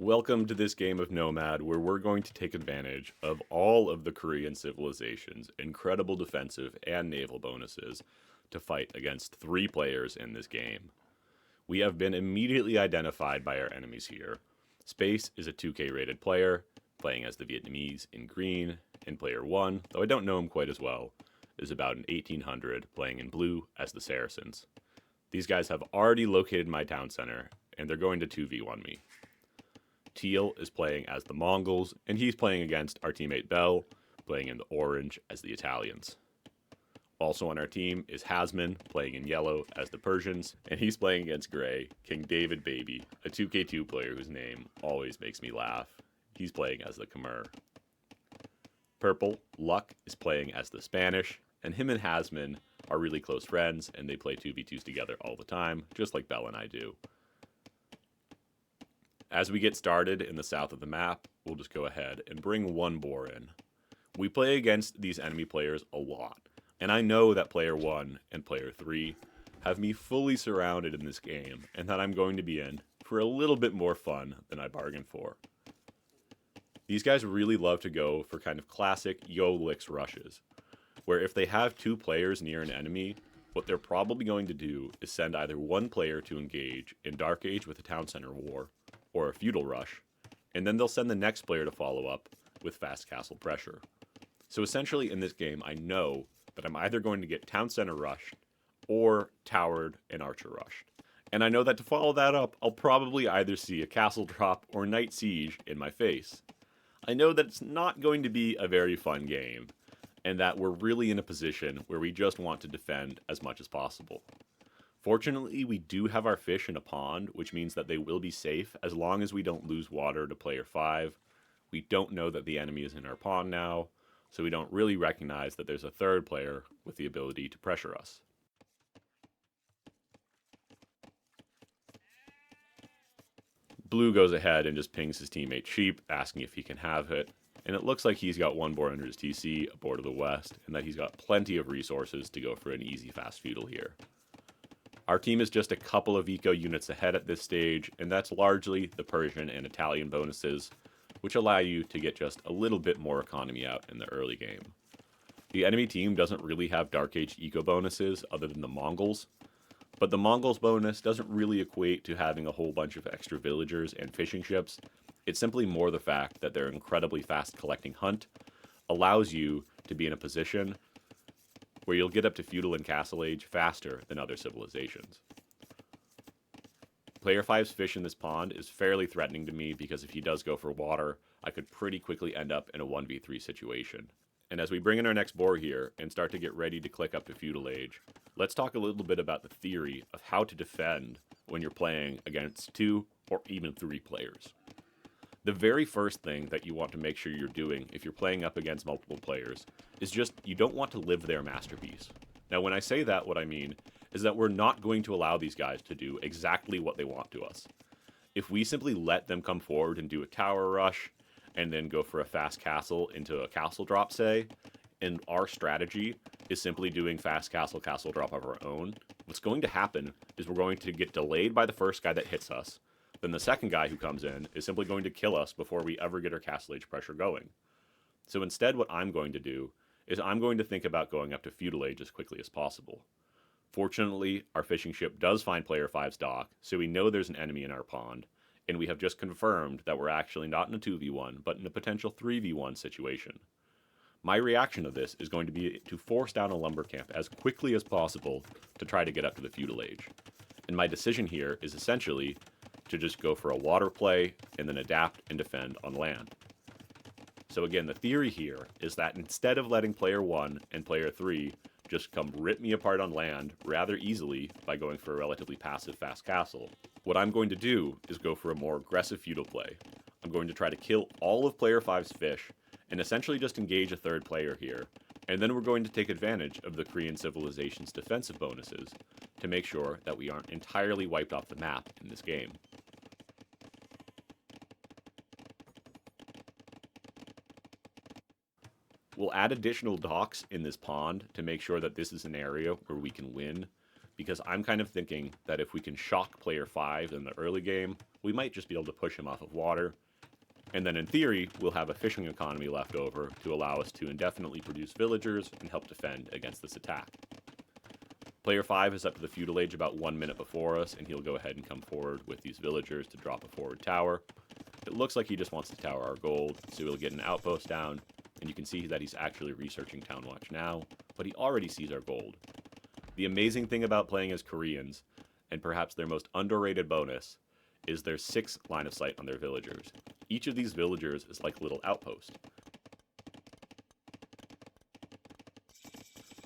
Welcome to this game of Nomad, where we're going to take advantage of all of the Korean civilization's incredible defensive and naval bonuses to fight against 3 players in this game. We have been immediately identified by our enemies here. Space is a 2K rated player, playing as the Vietnamese in green, and player 1, though I don't know him quite as well, is about an 1800, playing in blue as the Saracens. These guys have already located my town center, and they're going to 2v1 me. Teal is playing as the Mongols, and he's playing against our teammate Bell, playing in the orange as the Italians. Also on our team is Hasman, playing in yellow as the Persians, and he's playing against Gray, King David Baby, a 2K2 player whose name always makes me laugh. He's playing as the Khmer. Purple, Luck, is playing as the Spanish, and him and Hasman are really close friends, and they play 2v2s together all the time, just like Bell and I do. As we get started in the south of the map, we'll just go ahead and bring one boar in. We play against these enemy players a lot, and I know that player 1 and player 3 have me fully surrounded in this game, and that I'm going to be in for a little bit more fun than I bargained for. These guys really love to go for kind of classic yo-licks rushes, where if they have 2 players near an enemy, what they're probably going to do is send either one player to engage in Dark Age with a Town Center War, or a feudal rush, and then they'll send the next player to follow up with fast castle pressure. So essentially in this game, I know that I'm either going to get town center rushed or towered and archer rushed. And I know that to follow that up, I'll probably either see a castle drop or night siege in my face. I know that it's not going to be a very fun game, and that we're really in a position where we just want to defend as much as possible. Fortunately, we do have our fish in a pond, which means that they will be safe as long as we don't lose water to player 5. We don't know that the enemy is in our pond now, so we don't really recognize that there's a 3rd player with the ability to pressure us. Blue goes ahead and just pings his teammate Sheep, asking if he can have it, and it looks like he's got one boar under his TC, a boar to the west, and that he's got plenty of resources to go for an easy fast feudal here. Our team is just a couple of eco units ahead at this stage, and that's largely the Persian and Italian bonuses, which allow you to get just a little bit more economy out in the early game. The enemy team doesn't really have Dark Age eco bonuses other than the Mongols, but the Mongols bonus doesn't really equate to having a whole bunch of extra villagers and fishing ships. It's simply more the fact that their incredibly fast collecting hunt allows you to be in a position where you'll get up to feudal and castle age faster than other civilizations. Player 5's fish in this pond is fairly threatening to me because if he does go for water, I could pretty quickly end up in a 1v3 situation. And as we bring in our next boar here and start to get ready to click up to feudal age, let's talk a little bit about the theory of how to defend when you're playing against 2 or even 3 players. The very first thing that you want to make sure you're doing if you're playing up against multiple players is just you don't want to live their masterpiece. Now, when I say that, what I mean is that we're not going to allow these guys to do exactly what they want to us. If we simply let them come forward and do a tower rush and then go for a fast castle into a castle drop, say, and our strategy is simply doing fast castle drop of our own, what's going to happen is we're going to get delayed by the first guy that hits us. Then the second guy who comes in is simply going to kill us before we ever get our castle age pressure going. So instead, what I'm going to do is I'm going to think about going up to feudal age as quickly as possible. Fortunately, our fishing ship does find player 5's dock, so we know there's an enemy in our pond, and we have just confirmed that we're actually not in a 2v1, but in a potential 3v1 situation. My reaction to this is going to be to force down a lumber camp as quickly as possible to try to get up to the feudal age. And my decision here is essentially to just go for a water play and then adapt and defend on land. So again, the theory here is that instead of letting player 1 and player 3 just come rip me apart on land rather easily by going for a relatively passive fast castle, what I'm going to do is go for a more aggressive feudal play. I'm going to try to kill all of player 5's fish and essentially just engage a 3rd player here, and then we're going to take advantage of the Korean civilization's defensive bonuses to make sure that we aren't entirely wiped off the map in this game. We'll add additional docks in this pond to make sure that this is an area where we can win, because I'm kind of thinking that if we can shock player 5 in the early game, we might just be able to push him off of water. And then in theory, we'll have a fishing economy left over to allow us to indefinitely produce villagers and help defend against this attack. Player 5 is up to the feudal age about 1 minute before us, and he'll go ahead and come forward with these villagers to drop a forward tower. It looks like he just wants to tower our gold, so we'll get an outpost down, and you can see that he's actually researching Town Watch now, but he already sees our gold. The amazing thing about playing as Koreans, and perhaps their most underrated bonus, is their 6 line of sight on their villagers. Each of these villagers is like a little outpost.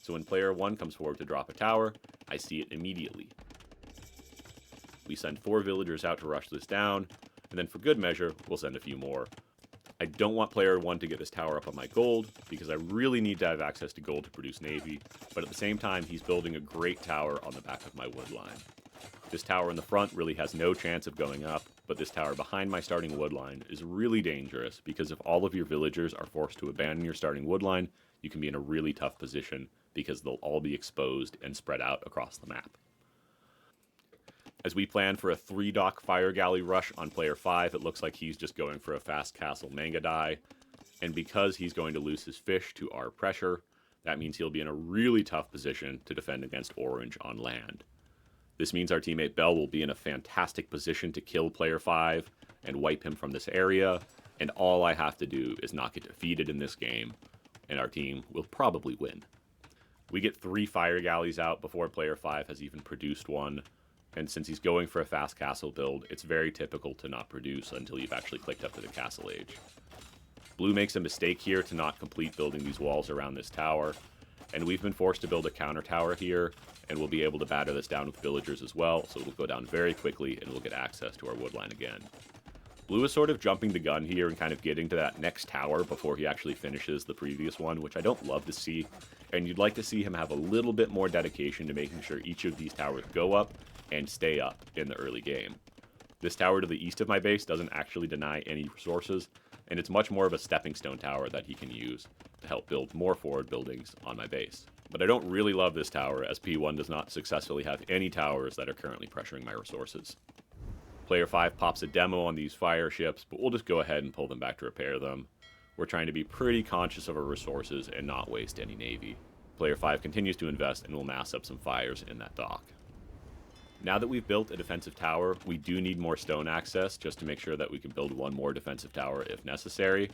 So when player 1 comes forward to drop a tower, I see it immediately. We send 4 villagers out to rush this down, and then for good measure, we'll send a few more. I don't want player 1 to get this tower up on my gold, because I really need to have access to gold to produce navy, but at the same time, he's building a great tower on the back of my wood line. This tower in the front really has no chance of going up, but this tower behind my starting wood line is really dangerous, because if all of your villagers are forced to abandon your starting wood line, you can be in a really tough position, because they'll all be exposed and spread out across the map. As we plan for a 3-dock fire galley rush on player 5, it looks like he's just going for a fast castle manga die, and because he's going to lose his fish to our pressure, that means he'll be in a really tough position to defend against orange on land. This means our teammate Bell will be in a fantastic position to kill player 5 and wipe him from this area, and all I have to do is not get defeated in this game, and our team will probably win. We get 3 fire galleys out before player 5 has even produced one, and since he's going for a fast castle build, it's very typical to not produce until you've actually clicked up to the castle age. Blue makes a mistake here to not complete building these walls around this tower, and we've been forced to build a counter tower here, and we'll be able to batter this down with villagers as well, so it'll go down very quickly, and we'll get access to our wood line again. Blue is sort of jumping the gun here and kind of getting to that next tower before he actually finishes the previous one, which I don't love to see, and you'd like to see him have a little bit more dedication to making sure each of these towers go up and stay up in the early game. This tower to the east of my base doesn't actually deny any resources, and it's much more of a stepping stone tower that he can use to help build more forward buildings on my base. But I don't really love this tower, as P1 does not successfully have any towers that are currently pressuring my resources. Player 5 pops a demo on these fire ships, but we'll just go ahead and pull them back to repair them. We're trying to be pretty conscious of our resources and not waste any navy. Player 5 continues to invest and will mass up some fires in that dock. Now that we've built a defensive tower, we do need more stone access just to make sure that we can build one more defensive tower if necessary.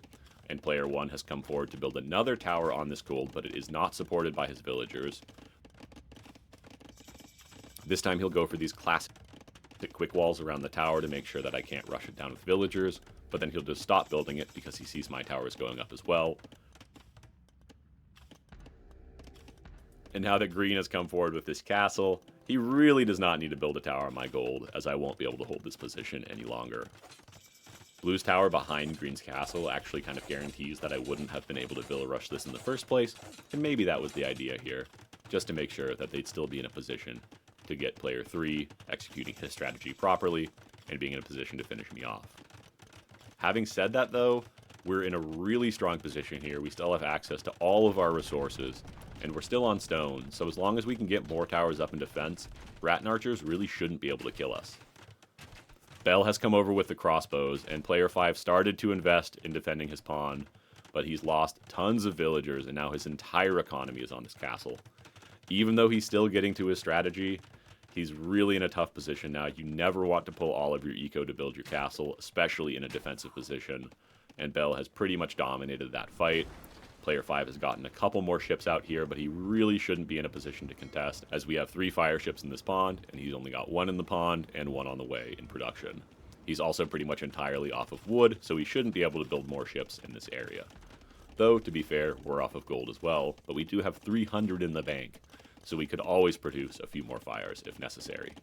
And player 1 has come forward to build another tower on this gold, but it is not supported by his villagers. This time he'll go for these classic quick walls around the tower to make sure that I can't rush it down with villagers, but then he'll just stop building it because he sees my towers going up as well. And now that green has come forward with this castle, he really does not need to build a tower on my gold, as I won't be able to hold this position any longer. Blue's tower behind green's castle actually kind of guarantees that I wouldn't have been able to villa rush this in the first place, and maybe that was the idea here, just to make sure that they'd still be in a position to get player 3 executing his strategy properly and being in a position to finish me off. Having said that though, we're in a really strong position here. We still have access to all of our resources, and we're still on stone, so as long as we can get more towers up in defense, Rattan Archers really shouldn't be able to kill us. Bell has come over with the crossbows, and player 5 started to invest in defending his pawn, but he's lost tons of villagers, and now his entire economy is on this castle. Even though he's still getting to his strategy, he's really in a tough position now. You never want to pull all of your eco to build your castle, especially in a defensive position, and Bell has pretty much dominated that fight. Player 5 has gotten a couple more ships out here, but he really shouldn't be in a position to contest, as we have 3 fire ships in this pond, and he's only got 1 in the pond and 1 on the way in production. He's also pretty much entirely off of wood, so he shouldn't be able to build more ships in this area. Though, to be fair, we're off of gold as well, but we do have 300 in the bank, so we could always produce a few more fires if necessary.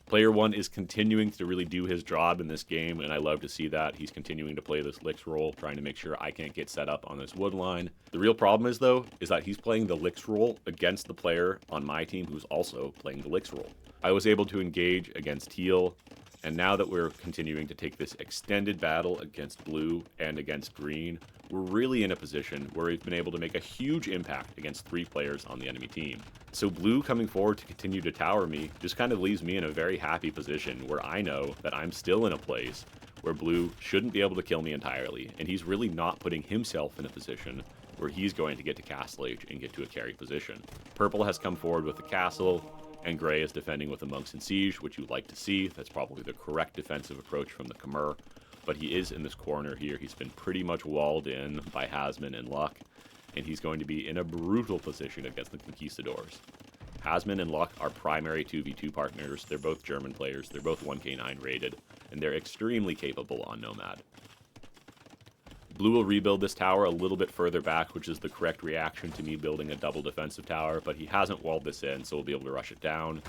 Player 1 is continuing to really do his job in this game, and I love to see that. He's continuing to play this Licks role, trying to make sure I can't get set up on this wood line. The real problem is, though, is that he's playing the Licks role against the player on my team who's also playing the Licks role. I was able to engage against Teal, And now that we're continuing to take this extended battle against blue and against green, we're really in a position where we've been able to make a huge impact against 3 players on the enemy team. So blue coming forward to continue to tower me just kind of leaves me in a very happy position where I know that I'm still in a place where blue shouldn't be able to kill me entirely, and he's really not putting himself in a position where he's going to get to Castle Age and get to a carry position. Purple has come forward with the castle, and gray is defending with the Monks in Siege, which you'd like to see. That's probably the correct defensive approach from the Khmer, but he is in this corner here. He's been pretty much walled in by Hasman and Luck, and he's going to be in a brutal position against the Conquistadors. Hasman and Luck are primary 2v2 partners. They're both German players. They're both 1k9 rated, and they're extremely capable on Nomad. Blue will rebuild this tower a little bit further back, which is the correct reaction to me building a double defensive tower, but he hasn't walled this in, so we'll be able to rush it down.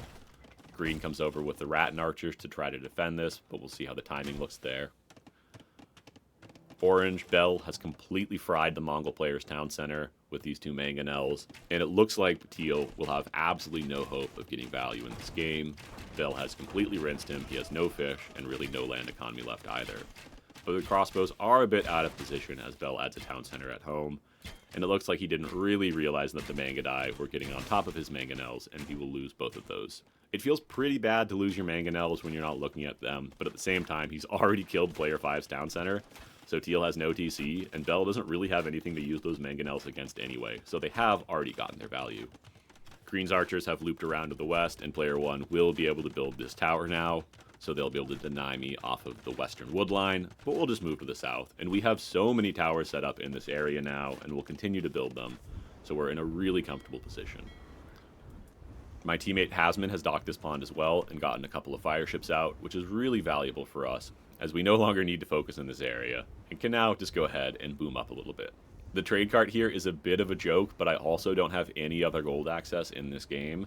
Green comes over with the Rattan Archers to try to defend this, but we'll see how the timing looks there. Orange, Bell has completely fried the Mongol player's town center with these 2 mangonels, and it looks like Teal will have absolutely no hope of getting value in this game. Bell has completely rinsed him, he has no fish, and really no land economy left either. But the crossbows are a bit out of position as Bell adds a town center at home, and it looks like he didn't really realize that the Mangadai were getting on top of his mangonels, and he will lose both of those. It feels pretty bad to lose your mangonels when you're not looking at them, but at the same time, he's already killed player 5's town center, so Teal has no TC, and Bell doesn't really have anything to use those mangonels against anyway, so they have already gotten their value. Green's archers have looped around to the west, and player 1 will be able to build this tower now, so they'll be able to deny me off of the western wood line, but we'll just move to the south. And we have so many towers set up in this area now, and we'll continue to build them, so we're in a really comfortable position. My teammate Hasman has docked this pond as well and gotten a couple of fire ships out, which is really valuable for us, as we no longer need to focus in this area, and can now just go ahead and boom up a little bit. The trade cart here is a bit of a joke, but I also don't have any other gold access in this game,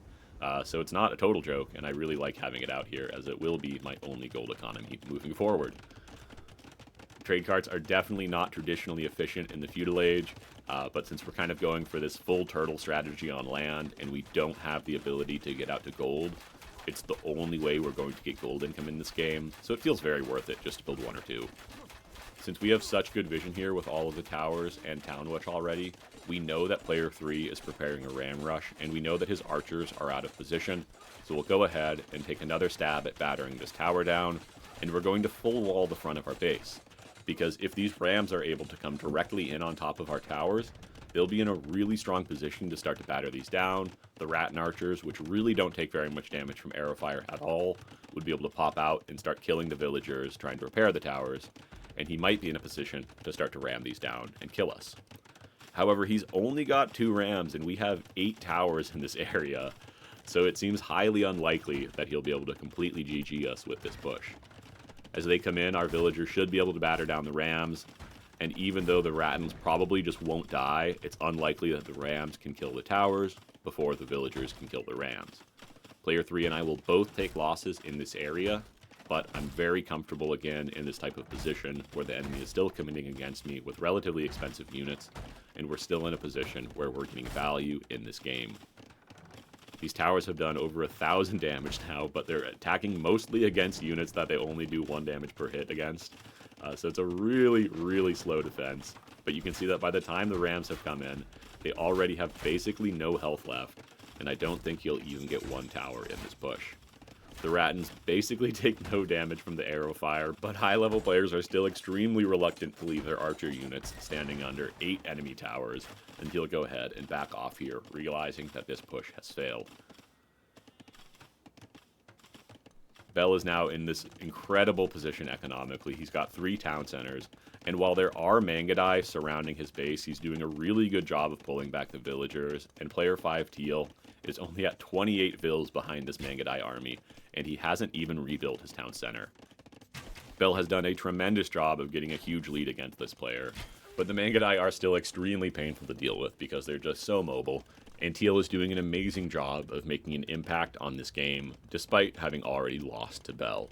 so it's not a total joke, and I really like having it out here, as it will be my only gold economy moving forward. Trade carts are definitely not traditionally efficient in the feudal age, but since we're kind of going for this full turtle strategy on land, and we don't have the ability to get out to gold, it's the only way we're going to get gold income in this game, so it feels very worth it just to build 1 or 2. Since we have such good vision here with all of the towers and Town Watch already, we know that player 3 is preparing a ram rush, and we know that his archers are out of position, so we'll go ahead and take another stab at battering this tower down, and we're going to full wall the front of our base, because if these rams are able to come directly in on top of our towers, they'll be in a really strong position to start to batter these down. The Rattan Archers, which really don't take very much damage from arrow fire at all, would be able to pop out and start killing the villagers trying to repair the towers, and he might be in a position to start to ram these down and kill us. However, he's only got 2 rams, and we have 8 towers in this area, so it seems highly unlikely that he'll be able to completely GG us with this push. As they come in, our villagers should be able to batter down the rams, and even though the Rattans probably just won't die, it's unlikely that the rams can kill the towers before the villagers can kill the rams. Player 3 and I will both take losses in this area, but I'm very comfortable again in this type of position where the enemy is still coming against me with relatively expensive units, and we're still in a position where we're getting value in this game. These towers have done over 1,000 damage now, but they're attacking mostly against units that they only do 1 damage per hit against. So it's a really, really slow defense. But you can see that by the time the rams have come in, they already have basically no health left, and I don't think you'll even get 1 tower in this push. The Rattans basically take no damage from the arrow fire, but high-level players are still extremely reluctant to leave their archer units standing under 8 enemy towers, and he'll go ahead and back off here, realizing that this push has failed. Bell is now in this incredible position economically. He's got 3 town centers, and while there are Mangadai surrounding his base, he's doing a really good job of pulling back the villagers, and player 5 Teal is only at 28 vills behind this Mangadai army, and he hasn't even rebuilt his town center. Bell has done a tremendous job of getting a huge lead against this player, but the Mangadai are still extremely painful to deal with because they're just so mobile, and Teal is doing an amazing job of making an impact on this game, despite having already lost to Bell.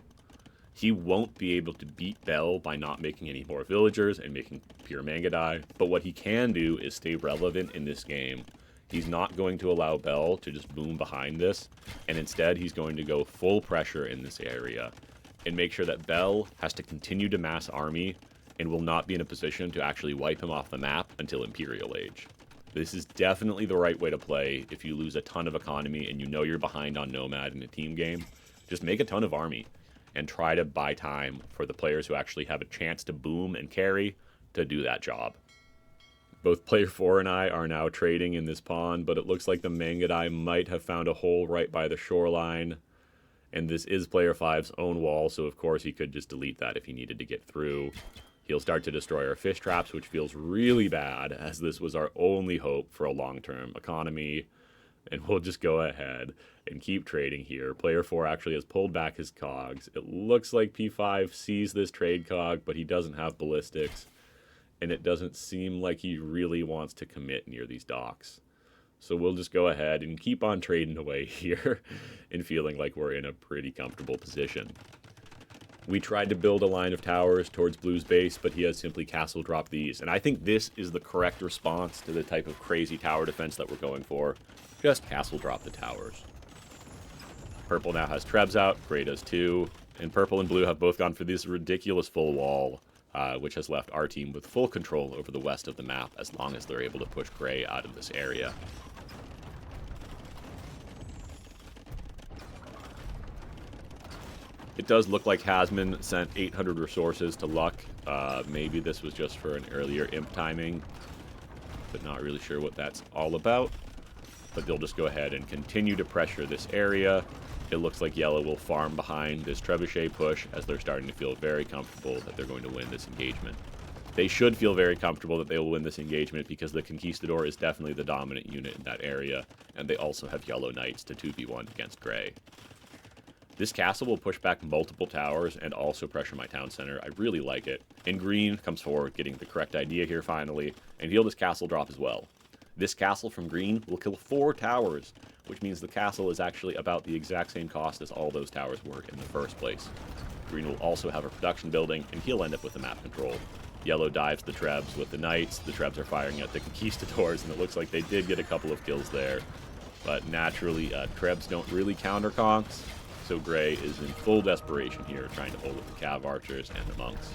He won't be able to beat Bell by not making any more villagers and making pure Mangadai, but what he can do is stay relevant in this game. He's not going to allow Bell to just boom behind this, and instead he's going to go full pressure in this area. and make sure that Bell has to continue to mass army and will not be in a position to actually wipe him off the map until Imperial Age. This is definitely the right way to play if you lose a ton of economy and you know you're behind on Nomad in a team game. Just make a ton of army and try to buy time for the players who actually have a chance to boom and carry to do that job. Both player 4 and I are now trading in this pond, but it looks like the Mangadai might have found a hole right by the shoreline. And this is player 5's own wall, so of course he could just delete that if he needed to get through. He'll start to destroy our fish traps, which feels really bad, as this was our only hope for a long-term economy. And we'll just go ahead and keep trading here. Player 4 actually has pulled back his cogs. It looks like P5 sees this trade cog, but he doesn't have ballistics. And it doesn't seem like he really wants to commit near these docks. So we'll just go ahead and keep on trading away here and feeling like we're in a pretty comfortable position. We tried to build a line of towers towards Blue's base, but he has simply castle dropped these. And I think this is the correct response to the type of crazy tower defense that we're going for. Just castle drop the towers. Purple now has Trebs out, Gray does too, and Purple and Blue have both gone for this ridiculous full wall. Which has left our team with full control over the west of the map as long as they're able to push Gray out of this area. It does look like Hasman sent 800 resources to Luck. Maybe this was just for an earlier imp timing, but not really sure what that's all about. But they'll just go ahead and continue to pressure this area. It looks like Yellow will farm behind this Trebuchet push as they're starting to feel very comfortable that they're going to win this engagement. They should feel very comfortable that they will win this engagement because the Conquistador is definitely the dominant unit in that area, and they also have Yellow Knights to 2v1 against Gray. This castle will push back multiple towers and also pressure my town center. I really like it. And Green comes forward, getting the correct idea here finally, and he'll just castle drop as well. This castle from Green will kill 4 towers, which means the castle is actually about the exact same cost as all those towers were in the first place. Green will also have a production building, and he'll end up with the map control. Yellow dives the Trebs with the Knights. The Trebs are firing at the Conquistadors, and it looks like they did get a couple of kills there. But naturally, Trebs don't really counter conks, so Gray is in full desperation here, trying to hold with the Cav Archers and the Monks.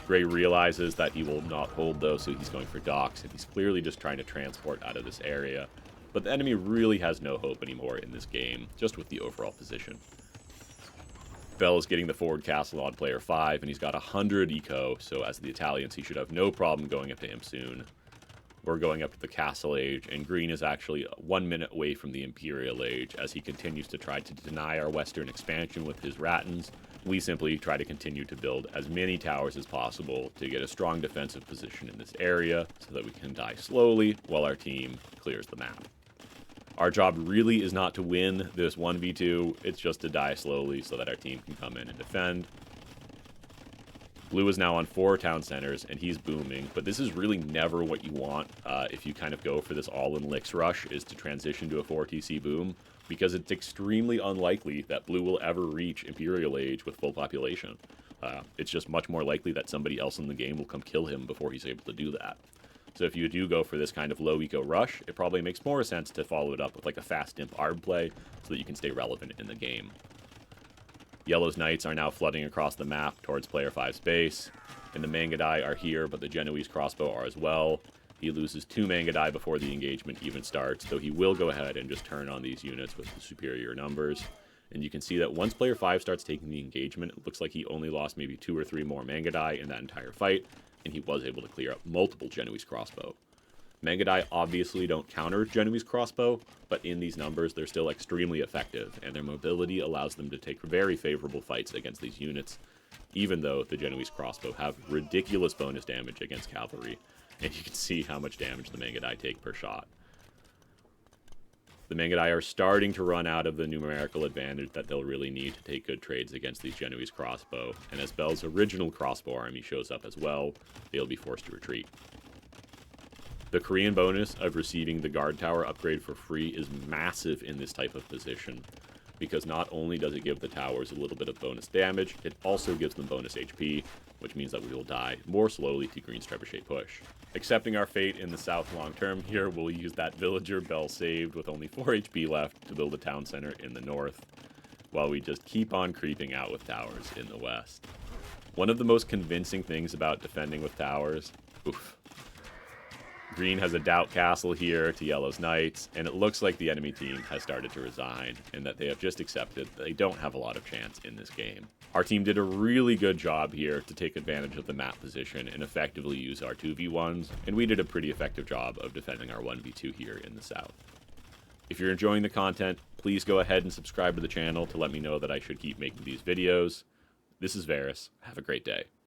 Gray realizes that he will not hold though, so he's going for docks, and he's clearly just trying to transport out of this area. But the enemy really has no hope anymore in this game, just with the overall position. Bell is getting the forward castle on player 5, and he's got 100 eco, so as the Italians, he should have no problem going up to him soon. We're going up to the Castle Age, and Green is actually 1 minute away from the Imperial Age as he continues to try to deny our western expansion with his Rattans. We simply try to continue to build as many towers as possible to get a strong defensive position in this area so that we can die slowly while our team clears the map. Our job really is not to win this 1v2, it's just to die slowly so that our team can come in and defend. Blue is now on 4 town centers, and he's booming, but this is really never what you want if you kind of go for this all-in licks rush, is to transition to a 4TC boom, because it's extremely unlikely that Blue will ever reach Imperial Age with full population. It's just much more likely that somebody else in the game will come kill him before he's able to do that. So if you do go for this kind of low eco rush, it probably makes more sense to follow it up with like a fast imp arb play so that you can stay relevant in the game. Yellow's Knights are now flooding across the map towards player 5's base, and the Mangadai are here, but the Genoese crossbow are as well. He loses 2 Mangadai before the engagement even starts, though he will go ahead and just turn on these units with the superior numbers. And you can see that once player 5 starts taking the engagement, it looks like he only lost maybe 2 or 3 more Mangadai in that entire fight, and he was able to clear up multiple Genoese crossbow. Mangadai obviously don't counter Genoese crossbow, but in these numbers they're still extremely effective, and their mobility allows them to take very favorable fights against these units, even though the Genoese crossbow have ridiculous bonus damage against cavalry, and you can see how much damage the Mangadai take per shot. The Mangadai are starting to run out of the numerical advantage that they'll really need to take good trades against these Genoese crossbow, and as Bell's original crossbow army shows up as well, they'll be forced to retreat. The Korean bonus of receiving the guard tower upgrade for free is massive in this type of position, because not only does it give the towers a little bit of bonus damage, it also gives them bonus HP, which means that we will die more slowly to Green's Trebuchet push. Accepting our fate in the south long term here, we'll use that villager Bell saved with only 4 HP left to build a town center in the north. while we just keep on creeping out with towers in the west. One of the most convincing things about defending with towers... Oof. Green has a doubt castle here to yellow's knights, and it looks like the enemy team has started to resign, and that they have just accepted that they don't have a lot of chance in this game. Our team did a really good job here to take advantage of the map position and effectively use our 2v1s, and we did a pretty effective job of defending our 1v2 here in the south. If you're enjoying the content, please go ahead and subscribe to the channel to let me know that I should keep making these videos. This is Varus. Have a great day.